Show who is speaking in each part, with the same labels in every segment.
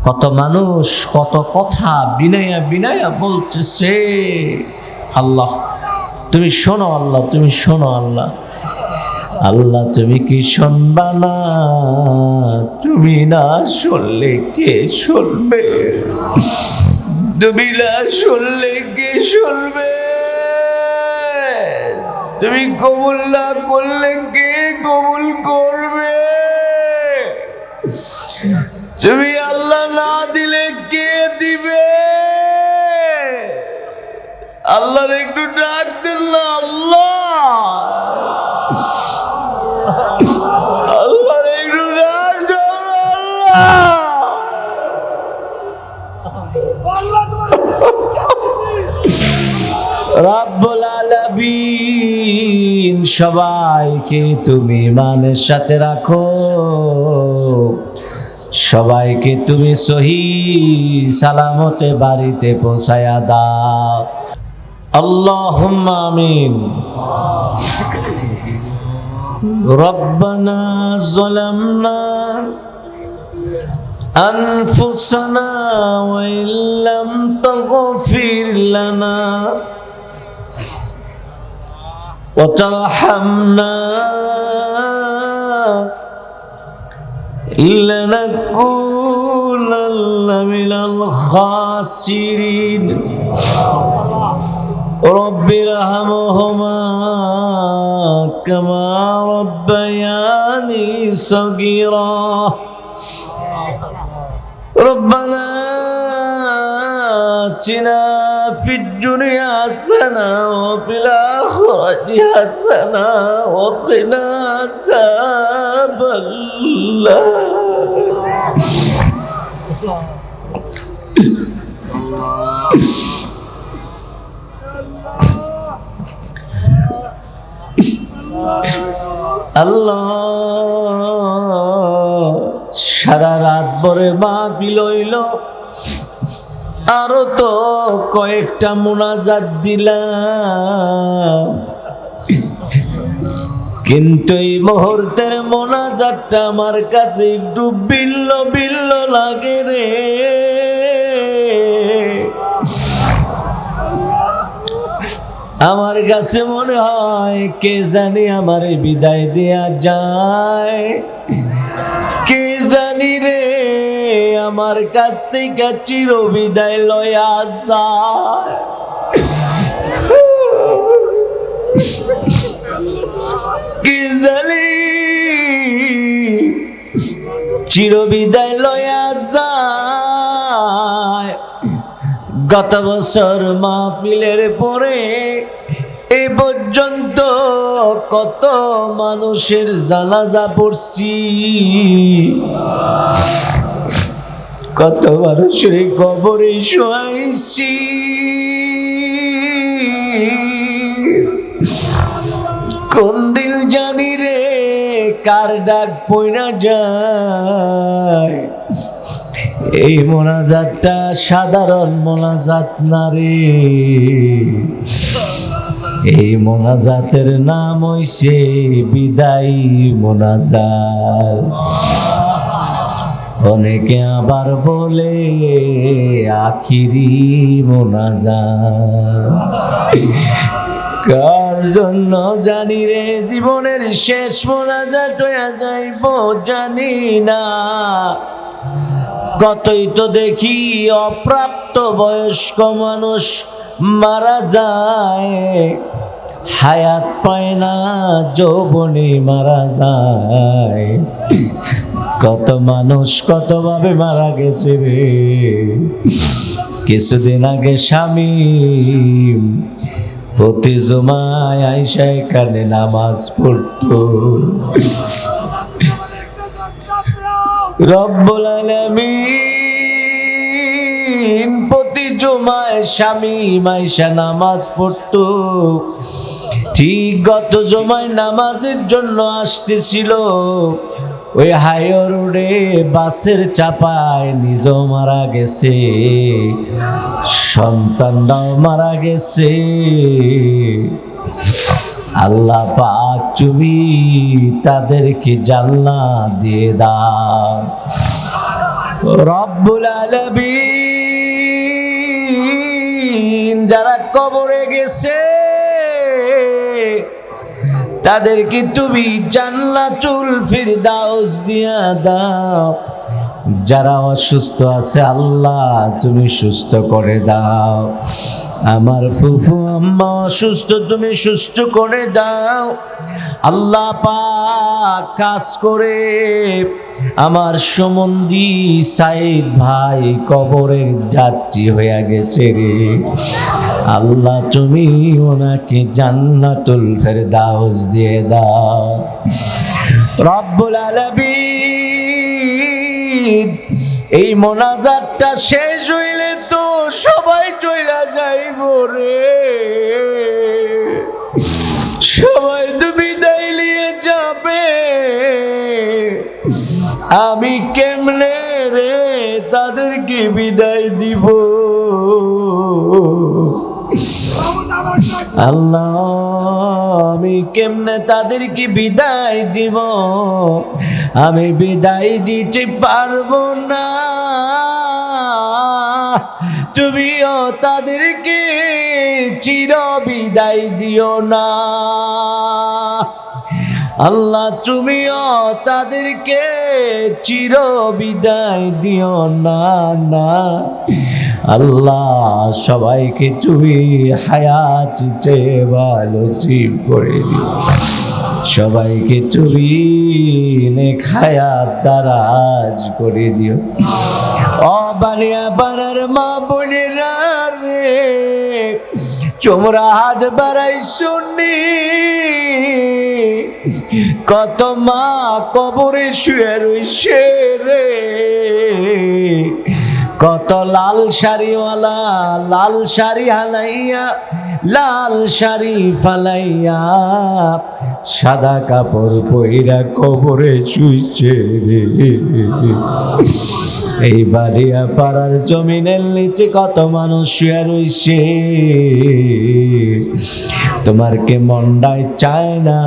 Speaker 1: কত মানুষ কত কথা বিনায়া বিনায়া বলতেছে। আল্লাহ তুমি শোনো, আল্লাহ তুমি শোনো, আল্লাহ আল্লাহ তুমি কি শুনবা না? তুমি না শুনলে কে শুনবে? তুমি না শুনলে কে শুনবে? তুমি কবুল না করলে কে কবুল করবে? তুমি আল্লাহ না দিলে কে দিবে? আল্লাহর একটু ডাক দেন না, আল্লাহ আল্লাহর একটু ডাক দেন, আল্লাহ রাব্বুল আলামিন সবাইকে তুমি ইমানের সাথে রাখো, সবাইকে তুমি সহি সালামতে বাড়িতে পৌঁছায়া দাও। আল্লাহুম্মা আমিন। রব্বানা যালামনা আনফুসানা ওয়া ইল্লাম তাগফির লানা ওয়া তারহামনা লানাকুনান্না মিনাল খাসিরিন। রব্বিরহামহুমা কামা রব্বায়ানি সগীরা। রব্বানা আতিনা ফিদ দুনিয়া হাসানা ওয়া ফিল আখিরাতি হাসানা ওয়া কিনা আযাবান্নার। আল্লাহ সারা রাত ভরে মাহফিল হইল, আরো তো কয়েকটা মুনাজাত দিলাম, কিন্তু এই মুহূর্তের মুনাজাতটা আমার কাছে একটু বিল্ল বিল্ল লাগে রে। আমার কাছে মনে হয় কে জানি আমারে বিদায় দেয়া যায়, কে জানি রে আমার কাছ থেকে চির বিদায় লয়া যায়। কে জানি চির বিদায় লয়া যায়। গত বছর মাহফিলের পরে এ পর্যন্ত কত মানুষের জানাজা পড়ছি, কত মানুষের কবরে শোয়াইছি। কোন দিন জানি রে কার ডাক পয়না যায়। এই মোনাজাতটা সাধারণ মোনাজাত না রে, এই মোনাজাতের নাম হইছে বিদায়ী মোনাজাত। অনেকে আবার বলে আখিরি মোনাজাত। কার জন্য জানি রে জীবনের শেষ মোনাজাত হইয়া যাইব জানি না। কতই তো দেখি অপ্রাপ্ত বয়স্ক মানুষ মারা যায়, হায়াত পায় না, যৌবনে মারা যায়। কত মানুষ কতভাবে মারা গেছে রে। কিছুদিন আগে স্বামী প্রতি জুমায় আইসা এখানে নামাজ পড়তো। রব্বুল আলামিন প্রতি জুমায় স্বামী মাইশা নামাজ পড়তো। ঠিক গত জুমায় নামাজের জন্য আসতেছিল, ওই হাইওয়ে রোডে বাসের চাপায় নিজেও মারা গেছে, সন্তানরাও মারা গেছে। আল্লাহ পাক তুমি তাদেরকে জান্নাত দিয়ে দাও। রব্বুল আলামিন যারা কবরে গেছে তাদেরকে তুমি জান্নাতুল ফিরদাউস দিয়া দাও। যারা অসুস্থ আছে আল্লাহ তুমি সুস্থ করে দাও। আমার ফুফু আম্মা অসুস্থ, তুমি সুস্থ করে দাও। আল্লাহ পাক কাজ করে আমার সম্বন্ধী সাইদ ভাই কবরের যাত্রী হয়ে গেছে রে আল্লাহ, তুমি ওনাকে জান্নাতুল ফেরদাউস দিয়ে দাও। রব্বুল আলামিন এই মোনাজাতটা শেষ হইলে তো সবাই চইলা যাইব রে, সবাই তো বিদায় নিয়ে যাবে। আমি কেমনে রে তাদেরকে বিদায় দিব? আল্লাহ আমি কেমনে তাদেরকে বিদায় দিব? আমি বিদায় দিতে পারবো না, তুমিও তাদেরকে চির বিদায় দিও না। আল্লাহ তুমিও তাদেরকে চির বিদায় দিও না না। আল্লাহ সবাইকে তুমি হায়াত নসিব করে দিও, সবাইকে তুমি নেক হায়াত দারাজ করে দিও। ও বানিয়া পাড়ার মা বোনেরা রে, তোমরা হাত বাড়াই শুনি, কত মা কবরে শুয়ে রইছে রে, কত লাল শাড়িওয়ালা লাল শাড়ি হালাইয়া লাল শাড়ি ফালাইয়া সাদা কাপড় পইরা কবরে শুইছে রে। এই বাড়িয়া পাড়ার জমিনের নিচে কত মানুষ শুয়ে রইছে, তোমার কে মন্ডায় চায় না,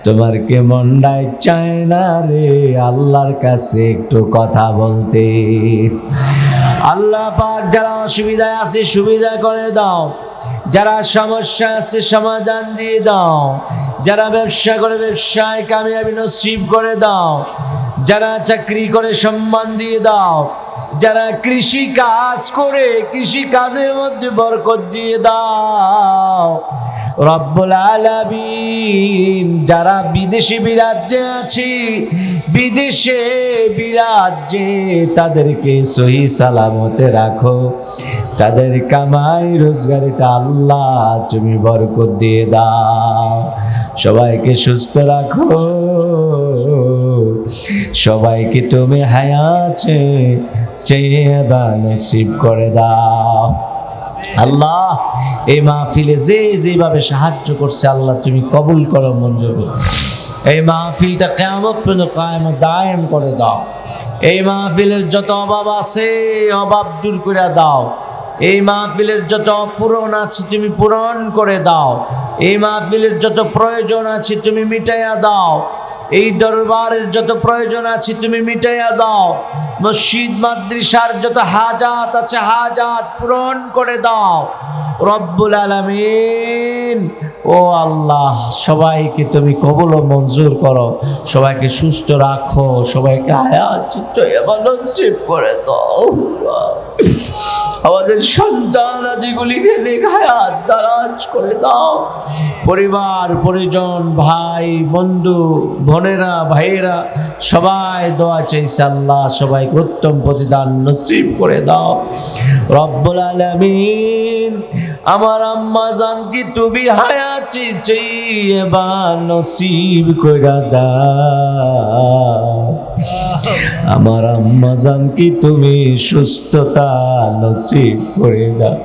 Speaker 1: তোমার কে মন্ডায় চায় না রে আল্লাহর কাছে একটু কথা বলতে। আল্লাহ পাক যারা অসুবিধায় আছে সুবিধা করে দাও, যারা সমস্যা আছে সমাধান দিয়ে দাও, যারা ব্যবসা করে ব্যবসায় কামিয়াবি নসিব করে দাও, যারা চাকরি করে সম্মান দিয়ে দাও, যারা কৃষি কাজ করে কৃষি কাজের মধ্যে বরকত দিয়ে দাও। রব্বুল আলামিন যারা বিদেশি বিরাজ্যে আছে, বিদেশে বিরাজ্যে তাদেরকে সহি সালামতে রাখো, তাদের কামাই রোজগারিতে আল্লাহ তুমি বরকত দিয়ে দাও। সবাইকে সুস্থ রাখো, সবাইকে তুমি হায়াতে চেয়েবা নসিব করে দাও। আল্লাহ এই মাহফিলে যে যেভাবে সাহায্য করছে আল্লাহ তুমি কবুল করো, মঞ্জুর করো। এই মাহফিলটা কিয়ামত পর্যন্ত কায়েম দায়েম করে দাও। এই মাহফিলের যত অভাব আছে অভাব দূর করে দাও। এই মাহফিলের যত অপূরণ আছে তুমি পূরণ করে দাও। এই মাহফিলের যত প্রয়োজন আছে তুমি মিটাইয়া দাও। এই দরবারের যত প্রয়োজন আছে তুমি মিটাইয়া দাও। মসজিদ মাদ্রাসার যত হাজাত আছে হাজাত পূরণ করে দাও রব্বুল আলামিন। ও আল্লাহ সবাইকে তুমি কবুল ও মঞ্জুর করো, সবাইকে সুস্থ রাখো, সবাইকে হায়াত চিত্তবান নসিব করে দাও। আমাদের সন্তান আদিগুলিকে নেক হায়াত দারাজ করে দাও। পরিবার পরিজন ভাই বন্ধু বোনেরা ভাইয়েরা সবাই দোয়া চাইছে আল্লাহ সবাইকে উত্তম প্রতিদান নসিব করে দাও রব্বুল আলামিন। আমার আম্মা জান কি তুমি হায়াত চাইবা নসিব করে দাও। আমার আম্মা জান কি তুমি সুস্থতা নসিব করে দাও।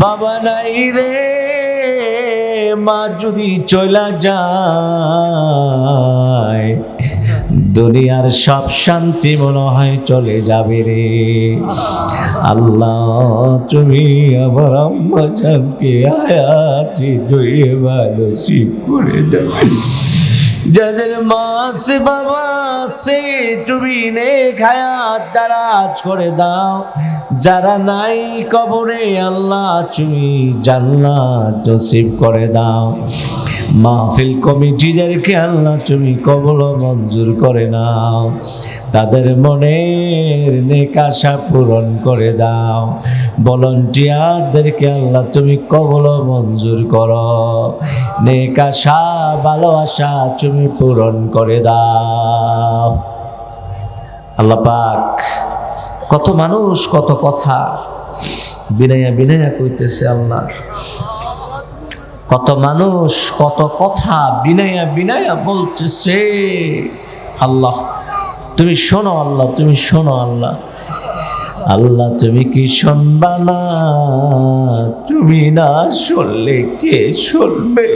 Speaker 1: বাবা নাই রে, মা যদি চলা যায় দুনিয়ার সব শান্তি মনে হয় চলে যাবে রে আল্লাহ। তুমি আমার আম্মা জানকে হায়াতে দইয়ে নসিব করে দাও। যাদের মা আছে বাবা আছে তুমি নেক হায়াত দারাজ করে দাও, যারা নাই কবরে আল্লাহ তুমি জান্নাত নসিব করে দাও। মাহফিল কমিটিদেরকে আল্লাহ তুমি কবুল ও মঞ্জুর করে নাও, তাদের মনের নেক আশা পূরণ করে দাও। ভলান্টিয়ারদেরকে আল্লাহ তুমি কবুল ও মঞ্জুর করো, নেক আশা ভালোবাসা তুমি পূরণ করে দাও। আল্লাহ পাক কত মানুষ কত কথা বিনাইয়া বিনাইয়া কইতেছে, আল্লাহ কত মানুষ কত কথা বিনাইয়া বিনাইয়া বলতেছে। আল্লাহ তুমি শোনো, আল্লাহ তুমি শোনো। আল্লাহ আল্লাহ তুমি কি শুনবা না? তুমি না শুনলে কে শুনবে?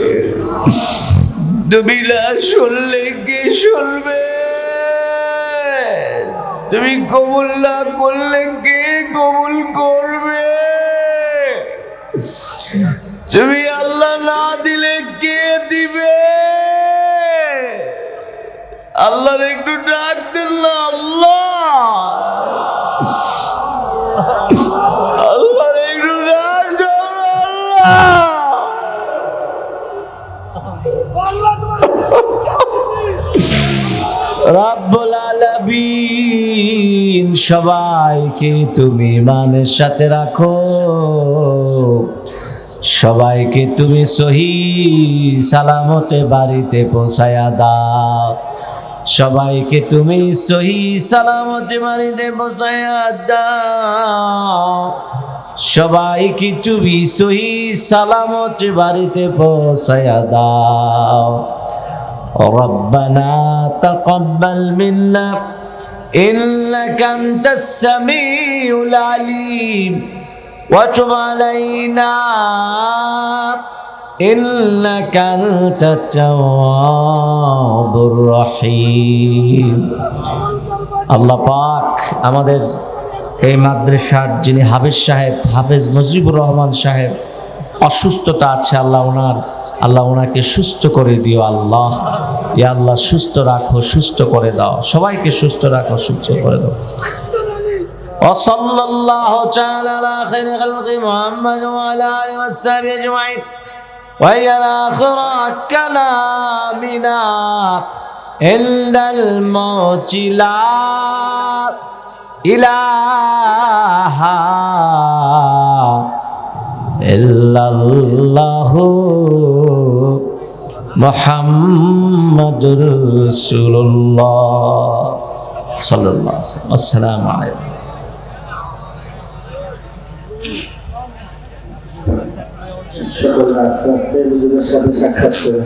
Speaker 1: তুমি না শুনলে কে শুনবে? তুমি কবুল না করলে কে কবুল করবে? তুমি আল্লাহ না দিলে কে দিবে? আল্লাহর একটু ডাক দেন না, আল্লাহ আল্লাহর একটু ডাক দাও আল্লাহ। রব্বুল আলামিন সবাইকে তুমি ইমানের সাথে রাখো, সবাইকে তুমি সহি সালামতে বাড়িতে পৌঁছায়া দাও, সবাইকে তুমি সহি সালামতে বাড়িতে পৌঁছায়া দাও, সবাইকে তুমি সহি সালামতে বাড়িতে পৌঁছায়া দাও। রব্বানা তাকাব্বাল মিন্না ইন্নাকা আনতাস সামিউল আলিম وتب علينا إنك أنت التواب الرحيم। আল্লাহ পাক আমাদের এই মাদ্রাসার যিনি হাফেজ সাহেব, হাফেজ মুজিবুর রহমান সাহেব অসুস্থতা আছে, আল্লাহ ওনাকে সুস্থ করে দিও। আল্লাহ ইয়া আল্লাহ সুস্থ রাখো, সুস্থ করে দাও, সবাইকে সুস্থ রাখো, সুস্থ করে দাও। وصلى الله تعالى على خير خلق محمد وعلى آله وصحبه أجمعين. وهي آخر كلامنا عند الموت لا إله إلا الله محمد رسول الله صلى الله عليه وسلم. السلام عليكم.
Speaker 2: সকল আস্তে আস্তে সাক্ষাৎ করে